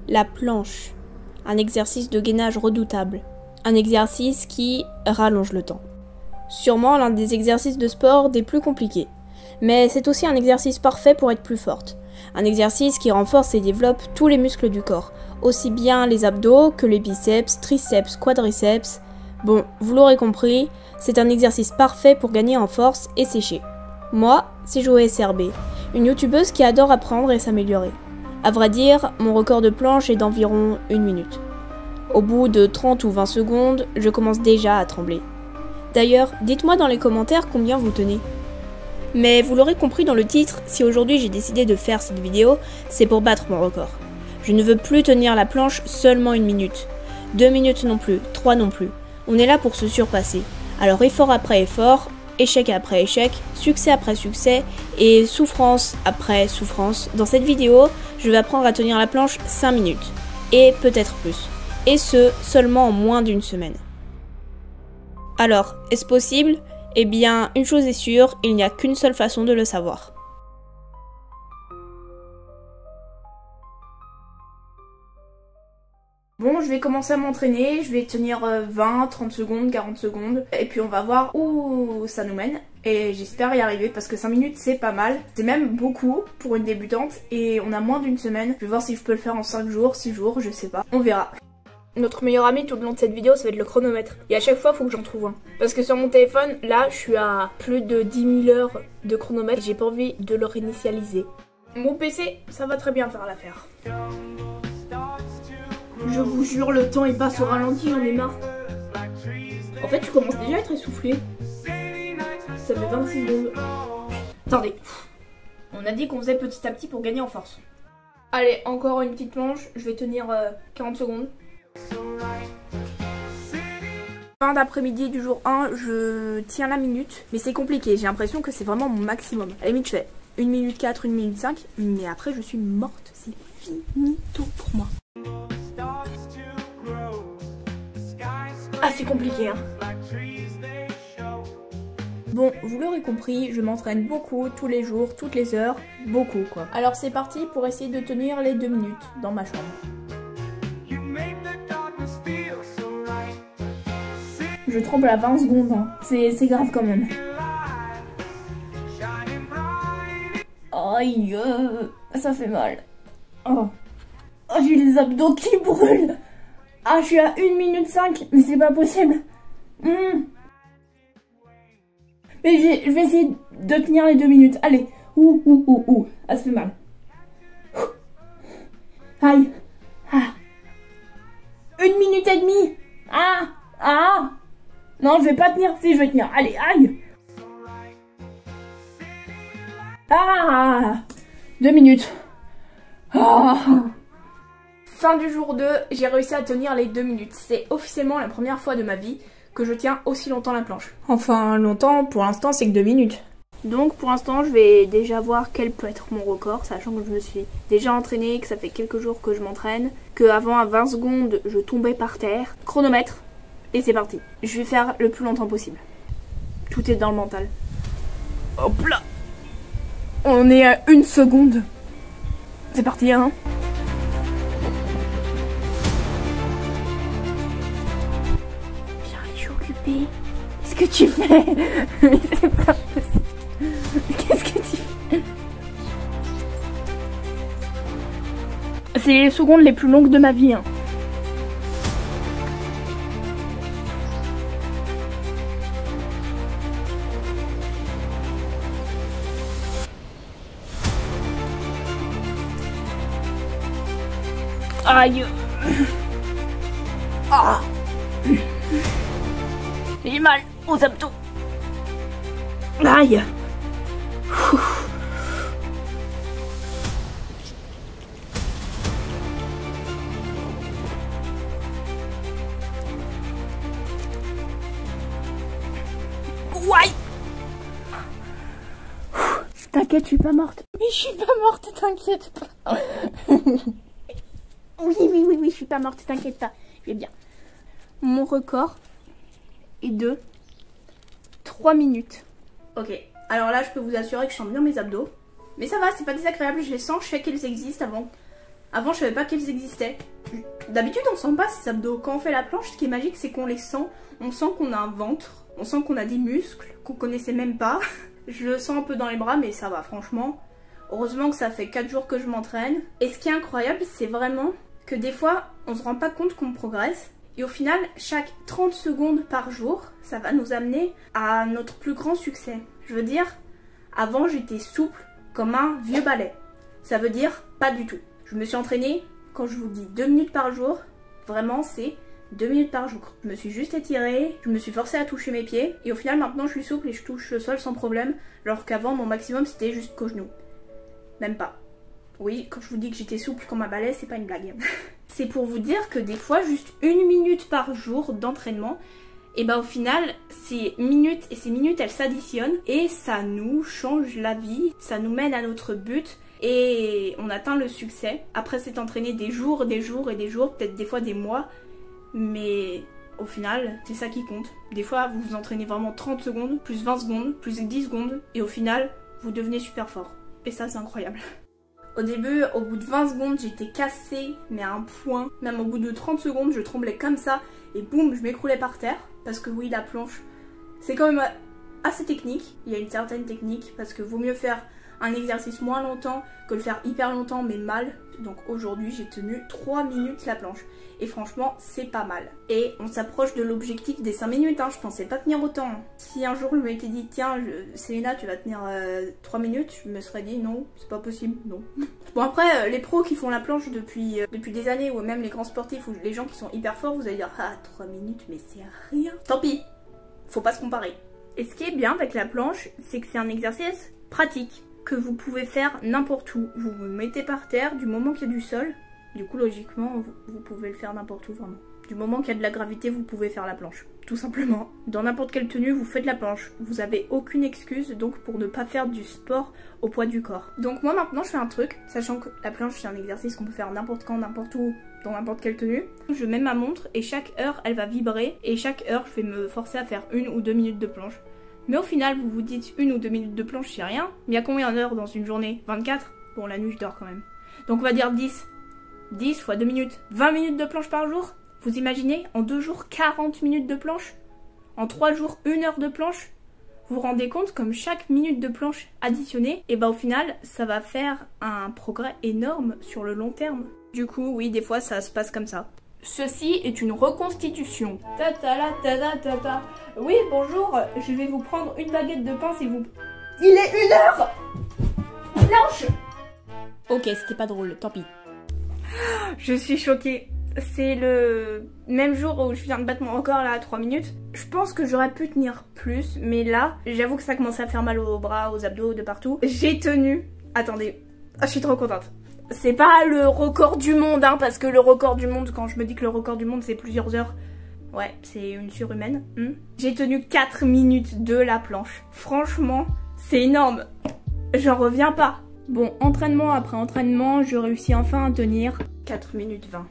La planche. Un exercice de gainage redoutable. Un exercice qui rallonge le temps. Sûrement l'un des exercices de sport des plus compliqués. Mais c'est aussi un exercice parfait pour être plus forte. Un exercice qui renforce et développe tous les muscles du corps, aussi bien les abdos que les biceps, triceps, quadriceps. Bon, vous l'aurez compris, c'est un exercice parfait pour gagner en force et sécher. Moi, c'est Joé SRB, une youtubeuse qui adore apprendre et s'améliorer. À vrai dire, mon record de planche est d'environ 1 minute. Au bout de 30 ou 20 secondes, je commence déjà à trembler. D'ailleurs, dites-moi dans les commentaires combien vous tenez. Mais vous l'aurez compris dans le titre, si aujourd'hui j'ai décidé de faire cette vidéo, c'est pour battre mon record. Je ne veux plus tenir la planche seulement 1 minute. 2 minutes non plus, 3 non plus. On est là pour se surpasser. Alors effort après effort, échec après échec, succès après succès et souffrance après souffrance. Dans cette vidéo, je vais apprendre à tenir la planche 5 minutes. Et peut-être plus. Et ce, seulement en moins d'1 semaine. Alors, est-ce possible ? Eh bien, une chose est sûre, il n'y a qu'une seule façon de le savoir. Bon, je vais commencer à m'entraîner, je vais tenir 20, 30 secondes, 40 secondes, et puis on va voir où ça nous mène. Et j'espère y arriver parce que 5 minutes c'est pas mal, c'est même beaucoup pour une débutante, et on a moins d'1 semaine. Je vais voir si je peux le faire en 5 jours, 6 jours, je sais pas, on verra. Notre meilleur ami tout le long de cette vidéo, ça va être le chronomètre. Et à chaque fois, il faut que j'en trouve un. Parce que sur mon téléphone, là, je suis à plus de 10 000 heures de chronomètre. J'ai pas envie de le réinitialiser. Mon PC, ça va très bien faire l'affaire. Je vous jure, le temps il passe au ralenti, j'en ai marre. En fait, tu commences déjà à être essoufflé. Ça fait 26 secondes. Attendez. On a dit qu'on faisait petit à petit pour gagner en force. Allez, encore une petite planche. Je vais tenir 40 secondes. Fin d'après-midi du jour 1, je tiens la minute, mais c'est compliqué, j'ai l'impression que c'est vraiment mon maximum. À la limite, je fais 1 minute 4, 1 minute 5, mais après je suis morte, c'est finito pour moi. Ah, c'est compliqué, hein. Bon, vous l'aurez compris, je m'entraîne beaucoup, tous les jours, toutes les heures, beaucoup quoi. Alors c'est parti pour essayer de tenir les 2 minutes dans ma chambre. Je tremble à 20 secondes, hein. C'est grave quand même. Aïe, ça fait mal. Oh, j'ai les abdos qui brûlent. Ah, je suis à 1 minute 5, mais c'est pas possible. Mais je vais essayer de tenir les 2 minutes. Allez, ah, ça fait mal. Aïe. Ah. 1 minute et demie. Ah. Non, je vais pas tenir. Si, je vais tenir. Allez, aïe. 2 minutes. Fin du jour 2, j'ai réussi à tenir les 2 minutes. C'est officiellement la première fois de ma vie que je tiens aussi longtemps la planche. Enfin, longtemps, pour l'instant, c'est que 2 minutes. Donc, pour l'instant, je vais déjà voir quel peut être mon record, sachant que je me suis déjà entraînée, que ça fait quelques jours que je m'entraîne, que avant à 20 secondes, je tombais par terre. Chronomètre. Et c'est parti. Je vais faire le plus longtemps possible. Tout est dans le mental. Hop là. On est à 1 seconde. C'est parti, hein. Charlie, je suis occupée. Qu'est-ce que tu fais? Mais c'est pas possible. Qu'est-ce que tu fais? C'est les secondes les plus longues de ma vie, hein. Aïe. Ah. J'ai mal aux abdos. Aïe. Ouais. T'inquiète, je suis pas morte. Mais je suis pas morte, t'inquiète pas. Oui, je suis pas morte, t'inquiète pas, je vais bien. Mon record est de 3 minutes. Ok, alors là, je peux vous assurer que je sens bien mes abdos. Mais ça va, c'est pas désagréable, je les sens, je sais qu'ils existent avant Avant, je savais pas qu'elles existaient. D'habitude, on sent pas ces abdos. Quand on fait la planche, ce qui est magique, c'est qu'on les sent. On sent qu'on a un ventre, on sent qu'on a des muscles qu'on connaissait même pas. Je le sens un peu dans les bras, mais ça va, franchement. Heureusement que ça fait 4 jours que je m'entraîne. Et ce qui est incroyable, c'est vraiment que des fois, on se rend pas compte qu'on progresse. Et au final, chaque 30 secondes par jour, ça va nous amener à notre plus grand succès. Je veux dire, avant j'étais souple comme un vieux balai. Ça veut dire pas du tout. Je me suis entraînée, quand je vous dis 2 minutes par jour, vraiment c'est 2 minutes par jour. Je me suis juste étirée, je me suis forcée à toucher mes pieds. Et au final maintenant je suis souple et je touche le sol sans problème. Alors qu'avant mon maximum c'était juste qu'au genou. Même pas. Oui, quand je vous dis que j'étais souple comme un balai, c'est pas une blague. C'est pour vous dire que des fois, juste 1 minute par jour d'entraînement, et ben au final, ces minutes elles s'additionnent et ça nous change la vie, ça nous mène à notre but et on atteint le succès. Après s'être entraîné des jours, peut-être des fois des mois, mais au final, c'est ça qui compte. Des fois, vous vous entraînez vraiment 30 secondes, plus 20 secondes, plus 10 secondes, et au final, vous devenez super fort. Et ça, c'est incroyable. Au début, au bout de 20 secondes, j'étais cassée, mais à un point. Même au bout de 30 secondes, je tremblais comme ça, et boum, je m'écroulais par terre. Parce que oui, la planche, c'est quand même assez technique. Il y a une certaine technique, parce que vaut mieux faire un exercice moins longtemps que le faire hyper longtemps, mais mal. Donc aujourd'hui, j'ai tenu 3 minutes la planche. Et franchement, c'est pas mal. Et on s'approche de l'objectif des 5 minutes, hein. Je pensais pas tenir autant. Si un jour je m'étais dit, tiens, Selena, tu vas tenir 3 minutes, je me serais dit, non, c'est pas possible, non. Bon après, les pros qui font la planche depuis des années, ou même les grands sportifs, ou les gens qui sont hyper forts, vous allez dire, ah, 3 minutes, mais c'est rien. Tant pis, faut pas se comparer. Et ce qui est bien avec la planche, c'est que c'est un exercice pratique, que vous pouvez faire n'importe où. Vous vous mettez par terre, du moment qu'il y a du sol, du coup logiquement vous pouvez le faire n'importe où vraiment. Du moment qu'il y a de la gravité, vous pouvez faire la planche, tout simplement. Dans n'importe quelle tenue, vous faites la planche. Vous avez aucune excuse donc pour ne pas faire du sport au poids du corps. Donc moi maintenant je fais un truc, sachant que la planche c'est un exercice qu'on peut faire n'importe quand, n'importe où, dans n'importe quelle tenue. Je mets ma montre et chaque heure elle va vibrer et chaque heure je vais me forcer à faire 1 ou 2 minutes de planche. Mais au final, vous vous dites 1 ou 2 minutes de planche, c'est rien. Mais il y a combien d'heures dans une journée? 24? Bon, la nuit, je dors quand même. Donc on va dire 10. 10 fois 2 minutes. 20 minutes de planche par jour? Vous imaginez? En 2 jours, 40 minutes de planche? En 3 jours, 1 heure de planche? Vous vous rendez compte comme chaque minute de planche additionnée, et bah au final, ça va faire un progrès énorme sur le long terme. Du coup, oui, des fois, ça se passe comme ça. Ceci est une reconstitution. Ta-ta-la-ta-ta-ta-ta. Oui, bonjour, je vais vous prendre une baguette de pain si vous... Il est 1 heure. Planche. Ok, c'était pas drôle, tant pis. Je suis choquée. C'est le même jour où je viens de battre mon record là à 3 minutes. Je pense que j'aurais pu tenir plus, mais là, j'avoue que ça commençait à faire mal aux bras, aux abdos, de partout. J'ai tenu... Attendez, je suis trop contente. C'est pas le record du monde, hein, parce que le record du monde, quand je me dis que le record du monde c'est plusieurs heures, ouais, c'est une surhumaine. J'ai tenu 4 minutes de la planche. Franchement, c'est énorme. J'en reviens pas. Bon, entraînement après entraînement, je réussis enfin à tenir 4 minutes 20.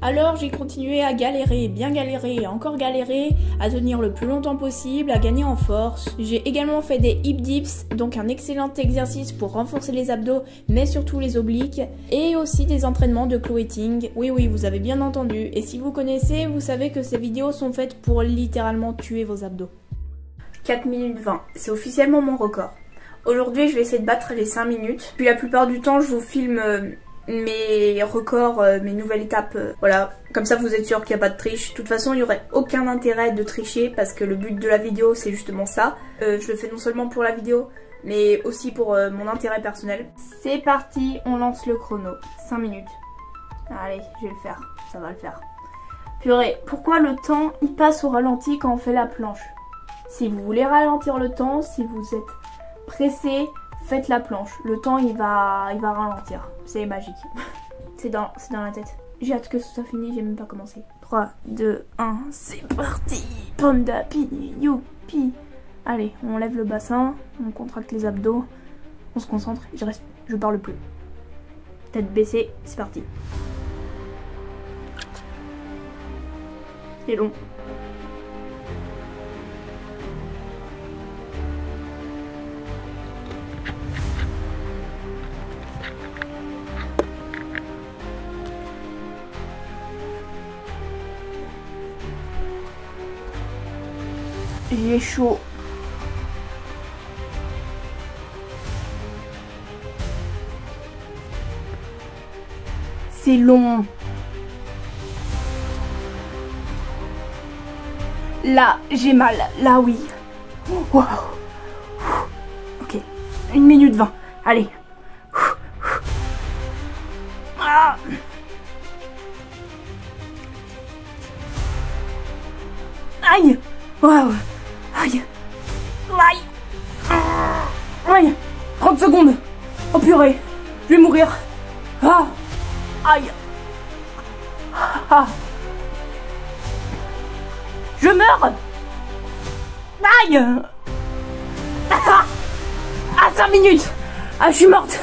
Alors j'ai continué à galérer, bien galérer et encore galérer, à tenir le plus longtemps possible, à gagner en force. J'ai également fait des hip dips, donc un excellent exercice pour renforcer les abdos, mais surtout les obliques, et aussi des entraînements de cloeting. Oui, vous avez bien entendu, et si vous connaissez, vous savez que ces vidéos sont faites pour littéralement tuer vos abdos. 4 minutes 20, c'est officiellement mon record. Aujourd'hui, je vais essayer de battre les 5 minutes, puis la plupart du temps, je vous filme... mes records, mes nouvelles étapes, voilà, comme ça vous êtes sûr qu'il n'y a pas de triche. De toute façon il n'y aurait aucun intérêt de tricher parce que le but de la vidéo c'est justement ça. Je le fais non seulement pour la vidéo mais aussi pour mon intérêt personnel. C'est parti, on lance le chrono, 5 minutes. Allez, je vais le faire, ça va le faire. Purée, pourquoi le temps il passe au ralenti quand on fait la planche? Si vous voulez ralentir le temps, si vous êtes pressé, faites la planche, le temps il va ralentir, c'est magique. c'est dans la tête. J'ai hâte que ce soit fini, j'ai même pas commencé. 3, 2, 1, c'est parti. Pomme d'api, youpi. Allez, on lève le bassin, on contracte les abdos, on se concentre, je parle plus. Tête baissée, c'est parti. C'est long. J'ai chaud. C'est long. Là, j'ai mal. Là, oui. Wow. Ok. 1 minute 20. Allez. Ah. Aïe. Waouh. Aïe. Aïe. Aïe. 30 secondes. Oh purée. Je vais mourir. Ah. Aïe. Ah. Je meurs. Aïe. Ah, 5 minutes. Ah, je suis morte.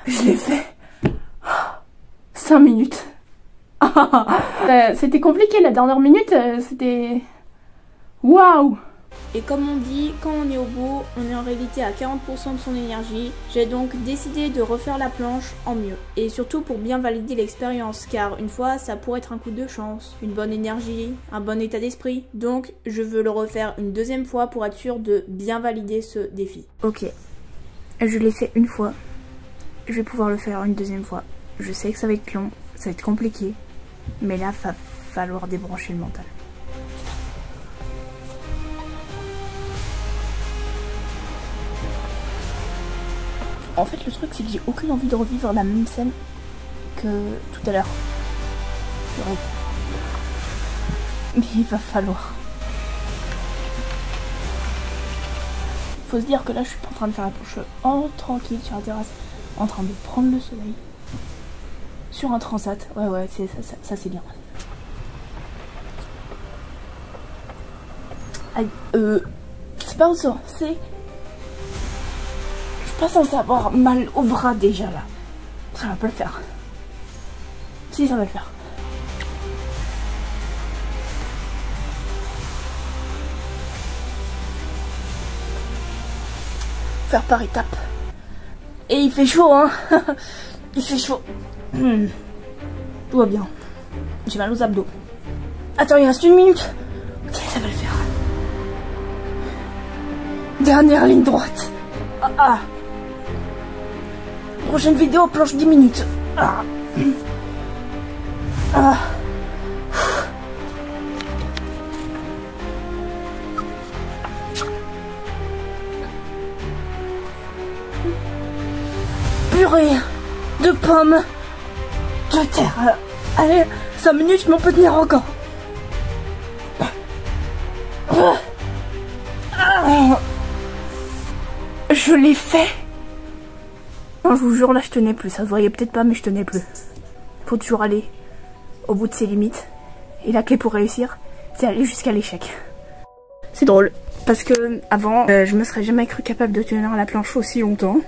Je l'ai fait. 5 minutes. C'était compliqué la dernière minute. C'était... Waouh. Et comme on dit, quand on est au bout, on est en réalité à 40% de son énergie. J'ai donc décidé de refaire la planche en mieux. Et surtout pour bien valider l'expérience, car une fois, ça pourrait être un coup de chance, une bonne énergie, un bon état d'esprit. Donc, je veux le refaire une deuxième fois pour être sûr de bien valider ce défi. Ok, je l'ai fait une fois. Je vais pouvoir le faire une deuxième fois. Je sais que ça va être long, ça va être compliqué. Mais là, va falloir débrancher le mental. En fait, le truc, c'est que j'ai aucune envie de revivre la même scène que tout à l'heure. Mais il va falloir. Faut se dire que là, je suis pas en train de faire la planche tranquille sur la terrasse, en train de prendre le soleil. Sur un transat. Ouais, ça c'est bien. Aïe, c'est pas ça, c'est... Je suis pas censée avoir mal au bras déjà là. Ça va pas le faire. Si, ça va le faire. Faire par étapes. Et il fait chaud, hein. Il fait chaud. Tout va bien. J'ai mal aux abdos. Attends, il reste 1 minute. Ok, ça va le faire. Dernière ligne droite. Ah. Prochaine vidéo, planche 10 minutes. Ah. Ah. Purée de pommes de terre. Allez, 5 minutes, mais on peut tenir encore. Je l'ai fait. Non, je vous jure, là, je tenais plus. Ça se voyait peut-être pas, mais je tenais plus. Faut toujours aller au bout de ses limites. Et la clé pour réussir, c'est aller jusqu'à l'échec. C'est drôle, parce que avant, je me serais jamais cru capable de tenir la planche aussi longtemps.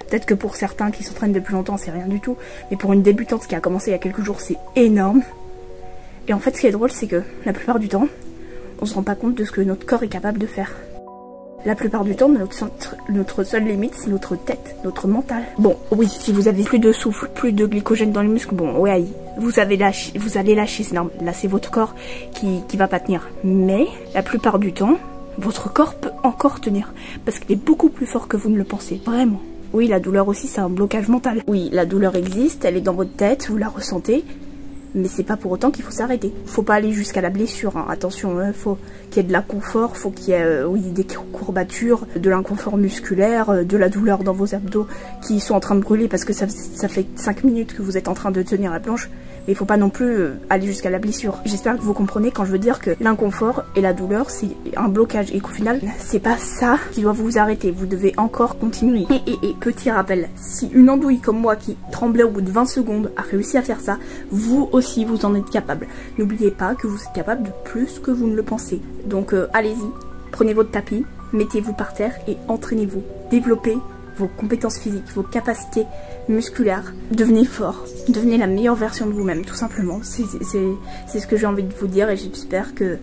Peut-être que pour certains qui s'entraînent depuis longtemps, c'est rien du tout. Mais pour une débutante qui a commencé il y a quelques jours, c'est énorme. Et en fait, ce qui est drôle, c'est que la plupart du temps, on se rend pas compte de ce que notre corps est capable de faire. La plupart du temps, notre seule limite, c'est notre tête, notre mental. Bon, oui, si vous avez plus de souffle, plus de glycogène dans les muscles, bon, ouais, vous allez lâcher, c'est normal. Là, c'est votre corps qui va pas tenir. Mais, la plupart du temps, votre corps peut encore tenir. Parce qu'il est beaucoup plus fort que vous ne le pensez, vraiment. Oui, la douleur aussi, c'est un blocage mental. Oui, la douleur existe, elle est dans votre tête, vous la ressentez. Mais c'est pas pour autant qu'il faut s'arrêter. Faut pas aller jusqu'à la blessure, hein. Attention, faut qu'il y ait de l'inconfort, faut qu'il y ait des courbatures, de l'inconfort musculaire, de la douleur dans vos abdos qui sont en train de brûler parce que ça fait 5 minutes que vous êtes en train de tenir la planche. Mais il faut pas non plus aller jusqu'à la blessure. J'espère que vous comprenez quand je veux dire que l'inconfort et la douleur, c'est un blocage et qu'au final, c'est pas ça qui doit vous arrêter. Vous devez encore continuer. Et petit rappel, si une andouille comme moi qui tremblait au bout de 20 secondes a réussi à faire ça, vous aussi vous en êtes capable. N'oubliez pas que vous êtes capable de plus que vous ne le pensez. Donc allez-y, prenez votre tapis, mettez-vous par terre et entraînez-vous. Développez vos compétences physiques, vos capacités musculaires. Devenez fort, devenez la meilleure version de vous-même, tout simplement. C'est ce que j'ai envie de vous dire et j'espère que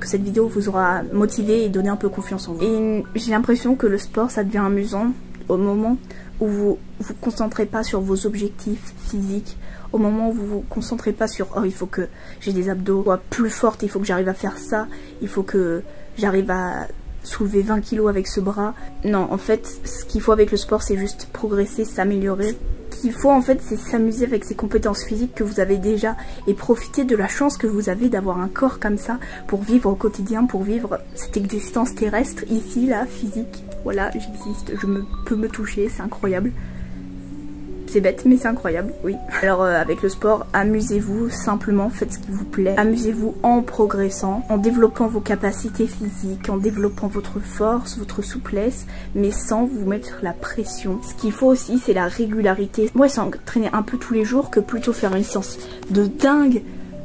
cette vidéo vous aura motivé et donné un peu confiance en vous. Et j'ai l'impression que le sport, ça devient amusant au moment où vous vous concentrez pas sur vos objectifs physiques, au moment où vous vous concentrez pas sur oh il faut que j'ai des abdos plus fortes, il faut que j'arrive à faire ça, il faut que j'arrive à soulever 20 kilos avec ce bras. Non, en fait, ce qu'il faut avec le sport, c'est juste progresser, s'améliorer. Ce qu'il faut en fait, c'est s'amuser avec ces compétences physiques que vous avez déjà et profiter de la chance que vous avez d'avoir un corps comme ça pour vivre au quotidien, pour vivre cette existence terrestre ici, là, physique. Voilà, j'existe, peux me toucher, c'est incroyable. C'est bête, mais c'est incroyable, oui. Alors avec le sport, amusez-vous simplement, faites ce qui vous plaît. Amusez-vous en progressant, en développant vos capacités physiques, en développant votre force, votre souplesse, mais sans vous mettre la pression. Ce qu'il faut aussi, c'est la régularité. Moi, c'est entraîner un peu tous les jours que plutôt faire une séance de dingue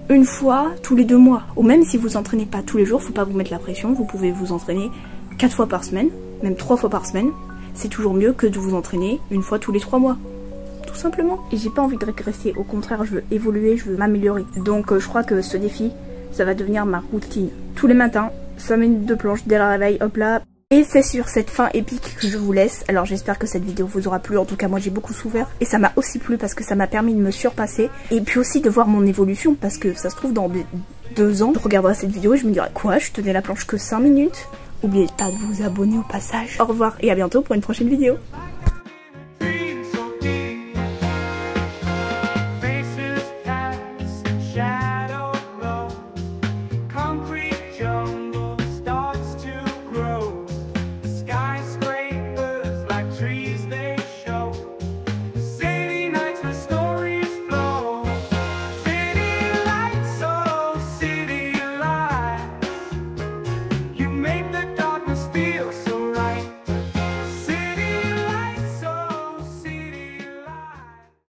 une fois tous les 2 mois. Ou même si vous entraînez pas tous les jours, faut pas vous mettre la pression, vous pouvez vous entraîner 4 fois par semaine, même 3 fois par semaine. C'est toujours mieux que de vous entraîner une fois tous les 3 mois. Tout simplement. Et j'ai pas envie de régresser, au contraire je veux évoluer, je veux m'améliorer. Donc je crois que ce défi, ça va devenir ma routine. Tous les matins, 5 minutes de planche dès le réveil, hop là. Et c'est sur cette fin épique que je vous laisse. Alors j'espère que cette vidéo vous aura plu, en tout cas moi j'ai beaucoup souffert. Et ça m'a aussi plu parce que ça m'a permis de me surpasser. Et puis aussi de voir mon évolution, parce que ça se trouve dans 2 ans, je regarderai cette vidéo et je me dirai quoi, je tenais la planche que 5 minutes. N'oubliez pas de vous abonner au passage. Au revoir et à bientôt pour une prochaine vidéo.